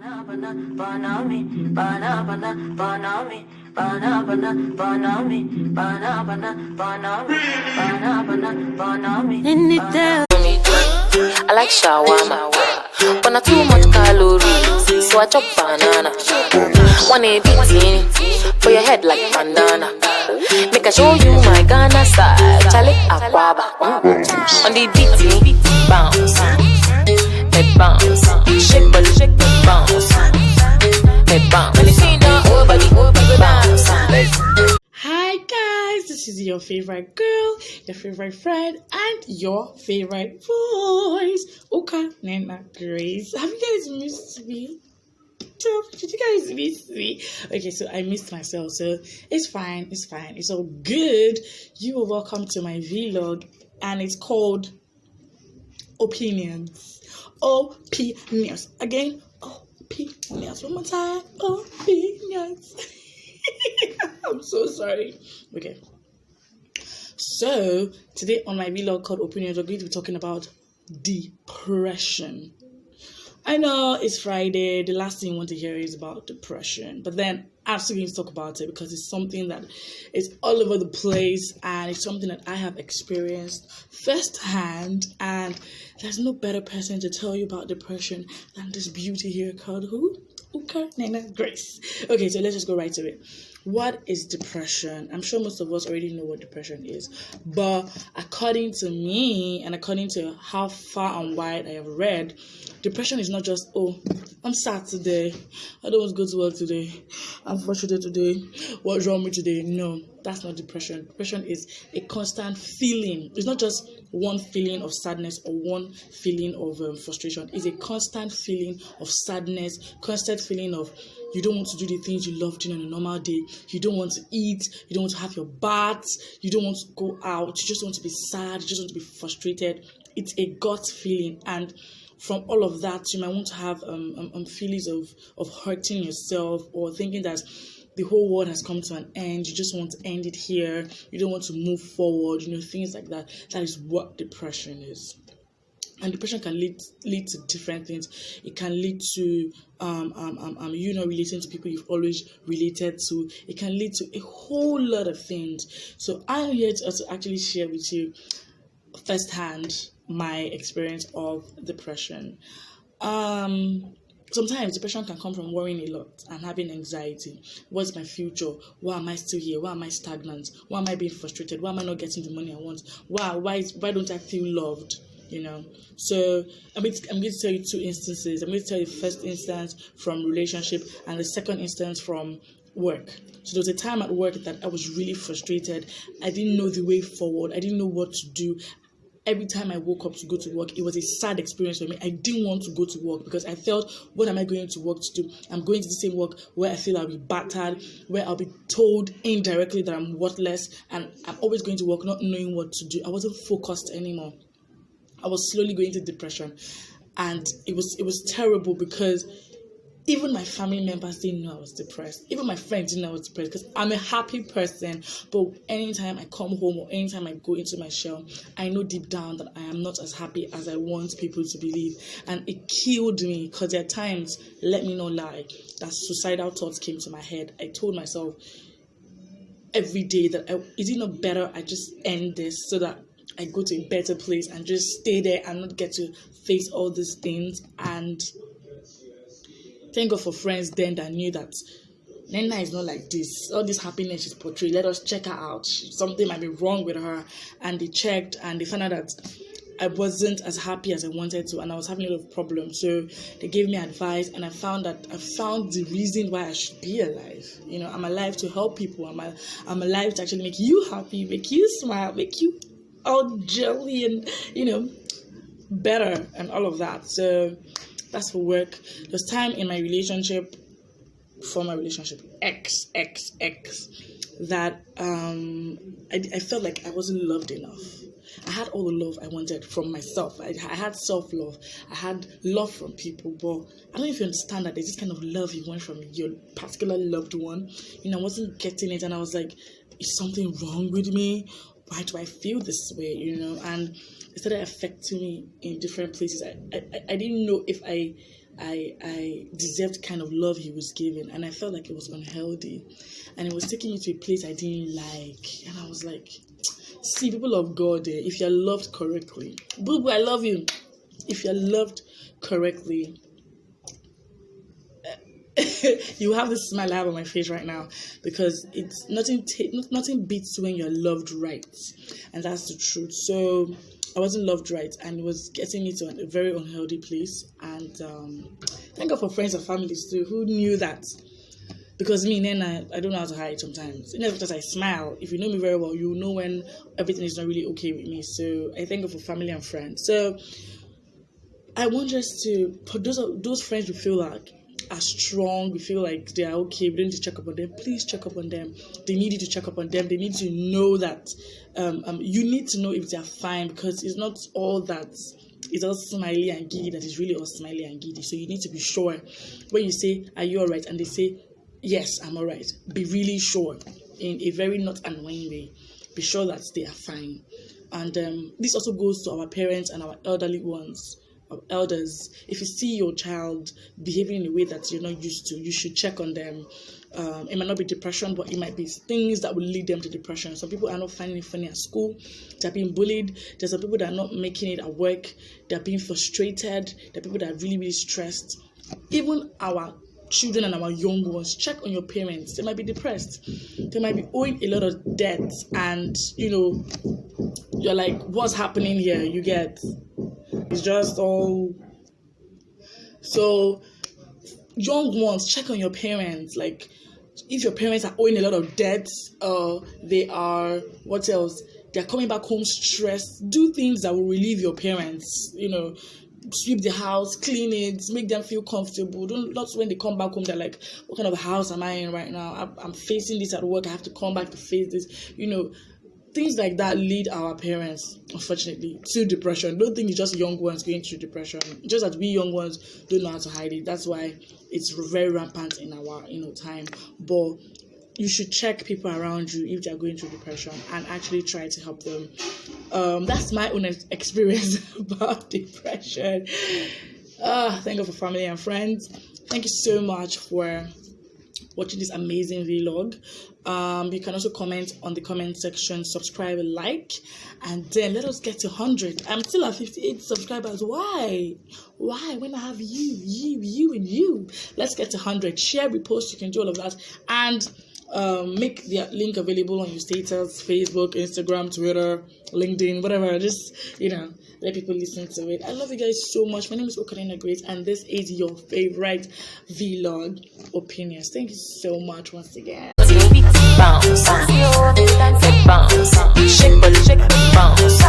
I like shawarma, but not too much calories, so I chop banana. 180 for your head like bandana. Make I show you my Ghana style, Charlie Aquaba. On the beat, bounce, head bounce, shake body, bounce, head bounce. When you see the whole body, bounce. Hi guys, this is your favorite girl, your favorite friend, and your favorite voice, Uka Nena Grace. Have you guys missed me? Did you guys miss me? Okay, so I missed myself, so it's fine, it's all good. You are welcome to my vlog, and it's called Opinions. Opinions. Again, opinions. One more time, opinions. I'm so sorry. Okay. So today on my vlog called Opinions, we're going to be talking about depression. I know it's Friday. The last thing you want to hear is about depression, but then I'm still going to talk about it because it's something that is all over the place, and it's something that I have experienced firsthand. And there's no better person to tell you about depression than this beauty here called who? Uka Nena Grace. Okay, so let's just go right to it. What is depression? I'm sure most of us already know what depression is, but according to me and according to how far and wide I have read, depression is not just, oh, I'm sad today, I don't want to go to work today, I'm frustrated today, what's wrong with me today? No, that's not depression. Depression is a constant feeling. It's not just one feeling of sadness or one feeling of frustration. It's a constant feeling of sadness, constant feeling of you don't want to do the things you love doing on a normal day. You don't want to eat. You don't want to have your baths. You don't want to go out. You just want to be sad. You just want to be frustrated. It's a gut feeling, and from all of that, you might want to have feelings of hurting yourself or thinking that the whole world has come to an end. You just want to end it here. You don't want to move forward. Things like that. That is what depression is. And depression can lead to different things. It can lead to you not relating to people you've always related to. It can lead to a whole lot of things. So I'm here to actually share with you firsthand my experience of depression. Sometimes depression can come from worrying a lot and having anxiety. What's my future? Why am I still here? Why am I stagnant? Why am I being frustrated? Why am I not getting the money I want? Why don't I feel loved? So I'm going to tell you two instances. I'm going to tell you the first instance from relationship and the second instance from work. So there was a time at work that I was really frustrated. I didn't know the way forward. I didn't know what to do. Every time I woke up to go to work, it was a sad experience for me. I didn't want to go to work because I felt, what am I going to work to do? I'm going to the same work where I feel I'll be battered, where I'll be told indirectly that I'm worthless, and I'm always going to work not knowing what to do. I wasn't focused anymore. I was slowly going into depression, and it was terrible because even my family members didn't know I was depressed. Even my friends didn't know I was depressed because I'm a happy person. But anytime I come home or anytime I go into my shell, I know deep down that I am not as happy as I want people to believe. And it killed me because there are times, let me not lie, that suicidal thoughts came to my head. I told myself every day that is it not better I just end this so that I go to a better place and just stay there and not get to face all these things. And thank God for friends then that knew that Nena is not like this. All this happiness she's portrayed, let us check her out. Something might be wrong with her. And they checked and they found out that I wasn't as happy as I wanted to, and I was having a lot of problems. So they gave me advice, and I found the reason why I should be alive. I'm alive to help people. I'm alive to actually make you happy, make you smile, make you all jelly and better and all of that. So that's for work. There's time in my relationship, X, that I felt like I wasn't loved enough. I had all the love I wanted from myself. I had self-love. I had love from people, but I don't know if you understand that there's this kind of love you want from your particular loved one. I wasn't getting it, and I was like, is something wrong with me? Why do I feel this way? And it started affecting me in different places. I didn't know if I I deserved kind of love he was giving, and I felt like it was unhealthy, and it was taking me to a place I didn't like. And I was like, see, people of God, if you're loved correctly, boo boo, I love you. If you're loved correctly, you have this smile I have on my face right now, because it's nothing beats when you're loved right, and that's the truth. So I wasn't loved right, and it was getting me to a very unhealthy place. And thank God for friends and families too who knew that, because me, Nena, I don't know how to hide sometimes. Even because I smile, if you know me very well, you know when everything is not really okay with me. So I thank God for family and friends. So I want us to, for those friends we feel like are strong, we feel like they are okay, we don't need to check up on them, please check up on them. They need you to check up on them. They need to know that you need to know if they are fine, because it's not all that it's all smiley and giddy that is really all smiley and giddy. So you need to be sure when you say, are you all right? And they say, yes, I'm all right. Be really sure in a very not annoying way. Be sure that they are fine. And this also goes to our parents and our elderly ones. Elders, if you see your child behaving in a way that you're not used to, you should check on them. It might not be depression, but it might be things that will lead them to depression. Some people are not finding it funny at school, they're being bullied. There's some people that are not making it at work, they're being frustrated. There are people that are really, really stressed. Even our children and our young ones, check on your parents. They might be depressed, they might be owing a lot of debt, and you're like, what's happening here? You get, it's just all. So young ones, check on your parents. Like, if your parents are owing a lot of debt, they are, what else, they're coming back home stressed, do things that will relieve your parents. Sweep the house, clean it, make them feel comfortable. Not when they come back home, they're like, what kind of house am I in right now? I'm facing this at work, I have to come back to face this. Things like that lead our parents, unfortunately, to depression. Don't think it's just young ones going through depression. Just that we young ones don't know how to hide it. That's why it's very rampant in our time. But you should check people around you if they're going through depression and actually try to help them. That's my own experience about depression. Thank God for family and friends. Thank you so much for watching this amazing vlog. You can also comment on the comment section, subscribe, like, and then let us get to 100. I'm still at 58 subscribers. Why when I have you? Let's get to 100. Share, repost, you can do all of that, and make the link available on your status, Facebook, Instagram, Twitter, LinkedIn, whatever. Just let people listen to it. I love you guys so much. My name is Okarina Grace, and this is your favorite vlog opinions. Thank you so much once again. Bounce, bounce, bounce, shake, bounce.